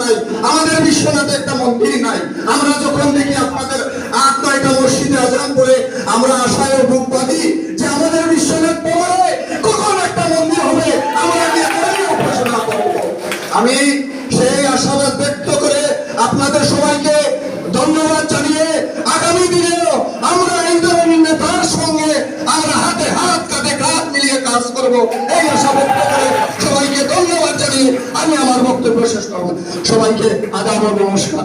নাই, আমাদের বিশ্বনাথে একটা মন্দির নাই। আমরা যখন দেখি আপনাদের 8-9টা মসজিদে আজান করে আমরা আশায় বুক বাঁধি যে আমাদের বিশ্বনাথ পরে কখন একটা মন্দির হবে, আমরা গিয়ে উপাসনা করব। আমি সেই আশাবাদ ব্যক্ত করে আপনাদের সবাইকে ধন্যবাদ জানিয়ে আগামী দিনেও আমরা এই ধরনের নেতার সঙ্গে আমরা হাতে হাত কাঁধে কাঁধ মিলিয়ে কাজ করব, এই আশা ব্যক্ত করে সবাইকে ধন্যবাদ জানিয়ে আমি আমার বক্তব্য শেষ করব। সবাইকে আদাব ও নমস্কার।